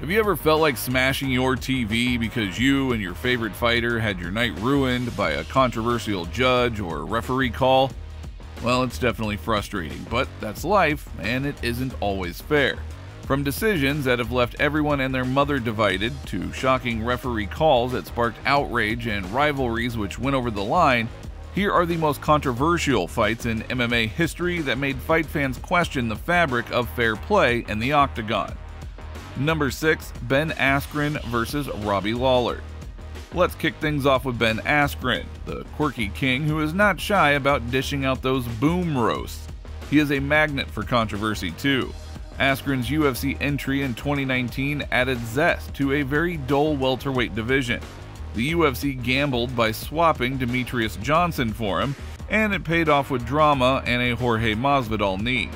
Have you ever felt like smashing your TV because you and your favorite fighter had your night ruined by a controversial judge or referee call? Well, it's definitely frustrating, but that's life, and it isn't always fair. From decisions that have left everyone and their mother divided, to shocking referee calls that sparked outrage and rivalries which went over the line, here are the most controversial fights in MMA history that made fight fans question the fabric of fair play in the octagon. Number 6. Ben Askren vs. Robbie Lawler. Let's kick things off with Ben Askren, the quirky king who is not shy about dishing out those boom roasts. He is a magnet for controversy too. Askren's UFC entry in 2019 added zest to a very dull welterweight division. The UFC gambled by swapping Demetrius Johnson for him, and it paid off with drama and a Jorge Masvidal knee.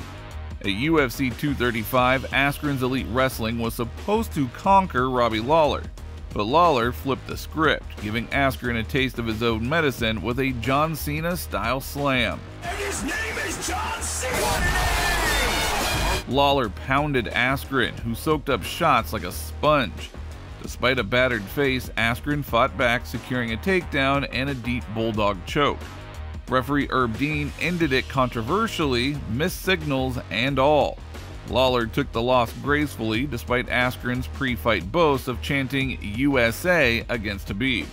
At UFC 235, Askren's Elite Wrestling was supposed to conquer Robbie Lawler, but Lawler flipped the script, giving Askren a taste of his own medicine with a John Cena-style slam. And his name is John Cena! Lawler pounded Askren, who soaked up shots like a sponge. Despite a battered face, Askren fought back, securing a takedown and a deep bulldog choke. Referee Herb Dean ended it controversially, missed signals and all. Lawler took the loss gracefully despite Askren's pre-fight boast of chanting USA against Khabib.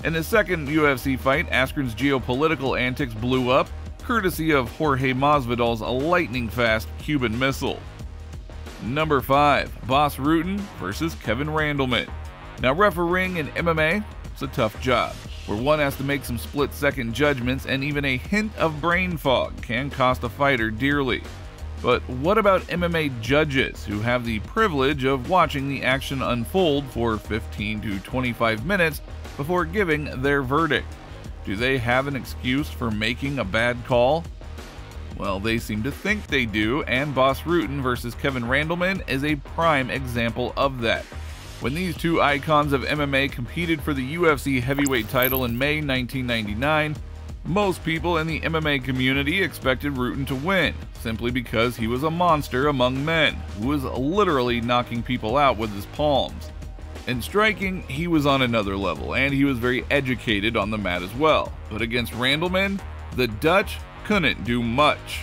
In his second UFC fight, Askren's geopolitical antics blew up, courtesy of Jorge Masvidal's lightning-fast Cuban missile. Number 5. Bas Rutten vs. Kevin Randleman. Now, refereeing in MMA, it's a tough job, where one has to make some split-second judgments, and even a hint of brain fog can cost a fighter dearly. But what about MMA judges who have the privilege of watching the action unfold for 15 to 25 minutes before giving their verdict? Do they have an excuse for making a bad call? Well, they seem to think they do, and Bas Rutten vs. Kevin Randleman is a prime example of that. When these two icons of MMA competed for the UFC heavyweight title in May 1999, most people in the MMA community expected Rutten to win, simply because he was a monster among men, who was literally knocking people out with his palms. In striking, he was on another level, and he was very educated on the mat as well. But against Randleman, the Dutch couldn't do much.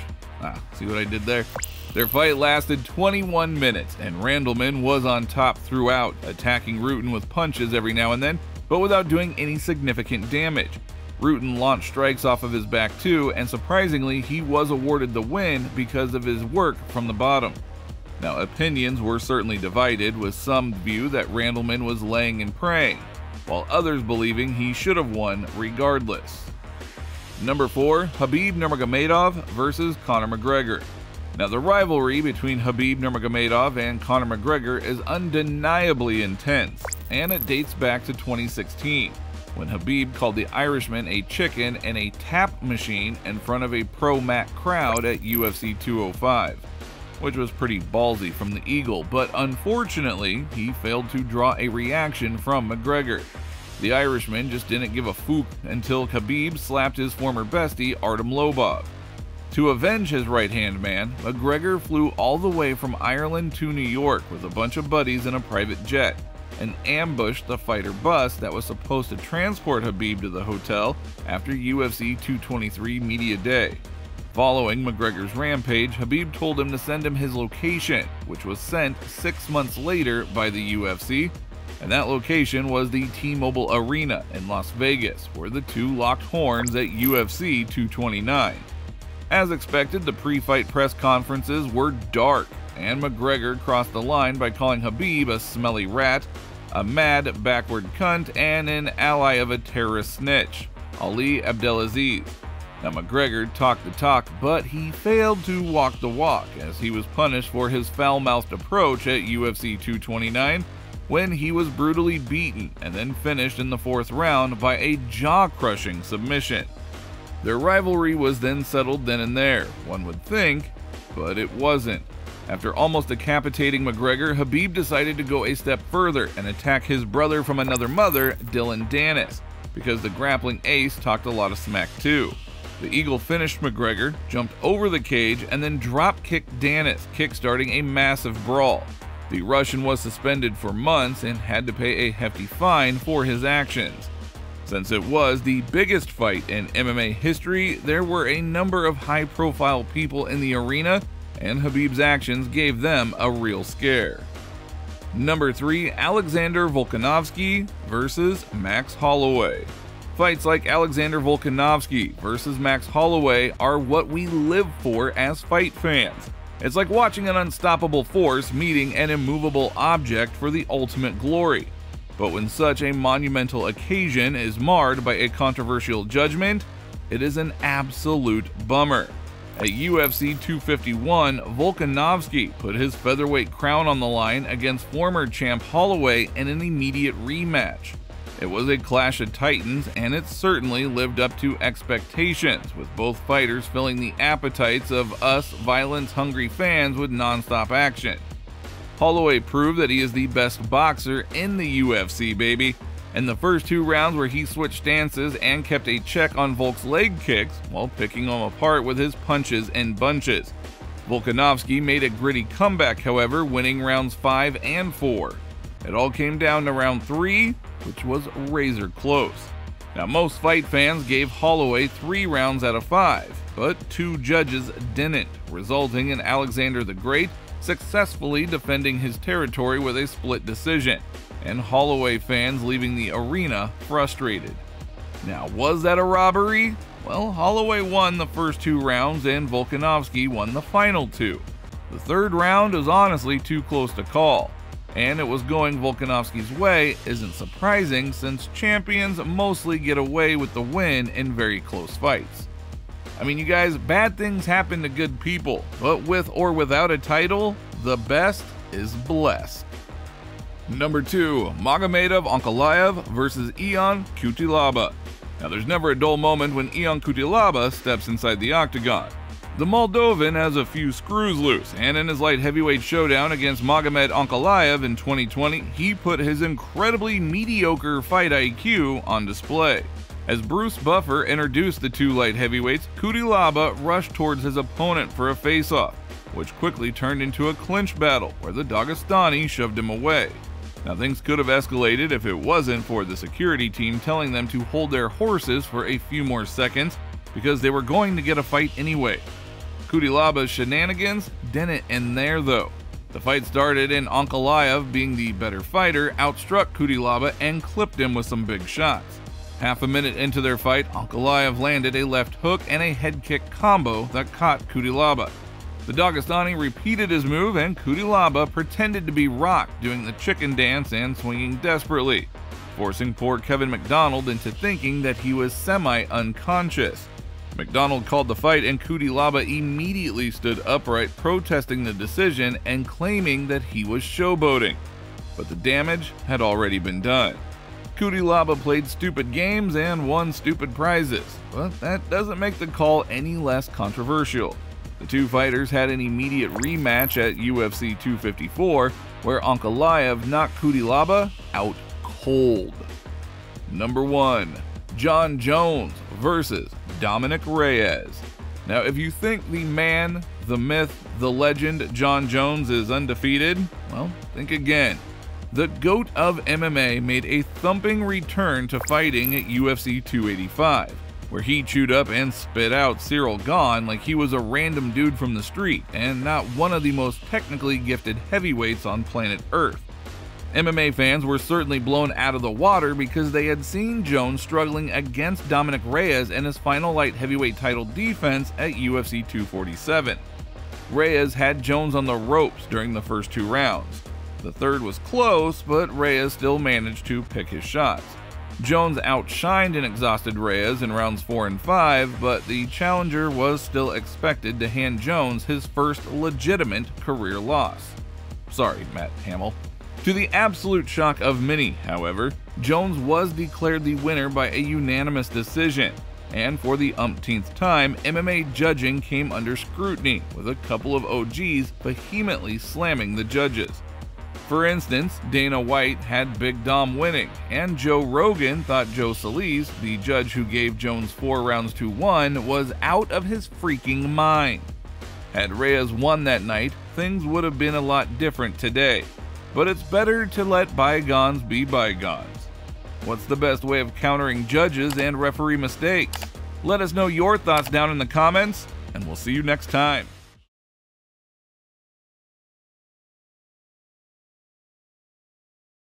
See what I did there? Their fight lasted 21 minutes, and Randleman was on top throughout, attacking Rutten with punches every now and then, but without doing any significant damage. Rutten launched strikes off of his back too, and surprisingly, he was awarded the win because of his work from the bottom. Now, opinions were certainly divided, with some view that Randleman was laying and praying, while others believing he should have won regardless. Number 4. Khabib Nurmagomedov vs. Conor McGregor. Now, the rivalry between Khabib Nurmagomedov and Conor McGregor is undeniably intense, and it dates back to 2016, when Khabib called the Irishman a chicken and a tap machine in front of a pro-Mac crowd at UFC 205, which was pretty ballsy from the Eagle, but unfortunately, he failed to draw a reaction from McGregor. The Irishman just didn't give a fook until Khabib slapped his former bestie Artem Lobov. To avenge his right-hand man, McGregor flew all the way from Ireland to New York with a bunch of buddies in a private jet and ambushed the fighter bus that was supposed to transport Khabib to the hotel after UFC 223 Media Day. Following McGregor's rampage, Khabib told him to send him his location, which was sent 6 months later by the UFC, and that location was the T-Mobile Arena in Las Vegas, where the two locked horns at UFC 229. As expected, the pre-fight press conferences were dark, and McGregor crossed the line by calling Khabib a smelly rat, a mad, backward cunt, and an ally of a terrorist snitch, Ali Abdelaziz. Now, McGregor talked the talk, but he failed to walk the walk, as he was punished for his foul-mouthed approach at UFC 229, when he was brutally beaten and then finished in the 4th round by a jaw-crushing submission. Their rivalry was then settled then and there, one would think, but it wasn't. After almost decapitating McGregor, Khabib decided to go a step further and attack his brother from another mother, Dillon Danis, because the grappling ace talked a lot of smack too. The Eagle finished McGregor, jumped over the cage, and then drop-kicked Danis, kick-starting a massive brawl. The Russian was suspended for months and had to pay a hefty fine for his actions. Since it was the biggest fight in MMA history, there were a number of high-profile people in the arena, and Khabib's actions gave them a real scare. Number 3, Alexander Volkanovski versus Max Holloway. Fights like Alexander Volkanovski versus Max Holloway are what we live for as fight fans. It's like watching an unstoppable force meeting an immovable object for the ultimate glory. But when such a monumental occasion is marred by a controversial judgment, it is an absolute bummer. At UFC 251, Volkanovski put his featherweight crown on the line against former champ Holloway in an immediate rematch. It was a clash of titans, and it certainly lived up to expectations, with both fighters filling the appetites of us violence-hungry fans with non-stop action. Holloway proved that he is the best boxer in the UFC, baby. In the first 2 rounds where he switched stances and kept a check on Volk's leg kicks while picking him apart with his punches and bunches. Volkanovski made a gritty comeback, however, winning rounds 5 and 4. It all came down to round 3, which was razor close. Now, most fight fans gave Holloway 3 rounds out of 5, but 2 judges didn't, resulting in Alexander the Great successfully defending his territory with a split decision, and Holloway fans leaving the arena frustrated. Now, was that a robbery? Well, Holloway won the first 2 rounds and Volkanovski won the final 2. The 3rd round is honestly too close to call, and it was going Volkanovski's way isn't surprising since champions mostly get away with the win in very close fights. I mean, you guys, bad things happen to good people, but with or without a title, the best is blessed. Number 2, Magomedov Ankalaev versus Ion Cutelaba. Now, there's never a dull moment when Ion Cutelaba steps inside the octagon. The Moldovan has a few screws loose, and in his light heavyweight showdown against Magomed Ankalaev in 2020, he put his incredibly mediocre fight IQ on display. As Bruce Buffer introduced the 2 light heavyweights, Cutelaba rushed towards his opponent for a face-off, which quickly turned into a clinch battle where the Dagestani shoved him away. Now, things could have escalated if it wasn't for the security team telling them to hold their horses for a few more seconds because they were going to get a fight anyway. Cutelaba's shenanigans didn't end there though. The fight started and Ankalaev, being the better fighter, outstruck Cutelaba and clipped him with some big shots. Half a minute into their fight, Ankalaev landed a left hook and a head kick combo that caught Cutelaba. The Dagestani repeated his move and Cutelaba pretended to be rocked, doing the chicken dance and swinging desperately, forcing poor Kevin McDonald into thinking that he was semi-unconscious. McDonald called the fight and Cutelaba immediately stood upright, protesting the decision and claiming that he was showboating. But the damage had already been done. Cutelaba played stupid games and won stupid prizes, but that doesn't make the call any less controversial. The 2 fighters had an immediate rematch at UFC 254, where Ankalaev knocked Cutelaba out cold. Number 1, Jon Jones versus Dominic Reyes. Now, if you think the man, the myth, the legend Jon Jones is undefeated, well, think again. The GOAT of MMA made a thumping return to fighting at UFC 285, where he chewed up and spit out Cyril Gahn like he was a random dude from the street and not one of the most technically gifted heavyweights on planet Earth. MMA fans were certainly blown out of the water because they had seen Jones struggling against Dominic Reyes in his final light heavyweight title defense at UFC 247. Reyes had Jones on the ropes during the first 2 rounds. The 3rd was close, but Reyes still managed to pick his shots. Jones outshined and exhausted Reyes in rounds 4 and 5, but the challenger was still expected to hand Jones his first legitimate career loss. Sorry, Matt Hamill. To the absolute shock of many, however, Jones was declared the winner by a unanimous decision, and for the umpteenth time, MMA judging came under scrutiny, with a couple of OGs vehemently slamming the judges. For instance, Dana White had Big Dom winning, and Joe Rogan thought Joe Solis, the judge who gave Jones 4 rounds to 1, was out of his freaking mind. Had Reyes won that night, things would have been a lot different today. But it's better to let bygones be bygones. What's the best way of countering judges and referee mistakes? Let us know your thoughts down in the comments, and we'll see you next time.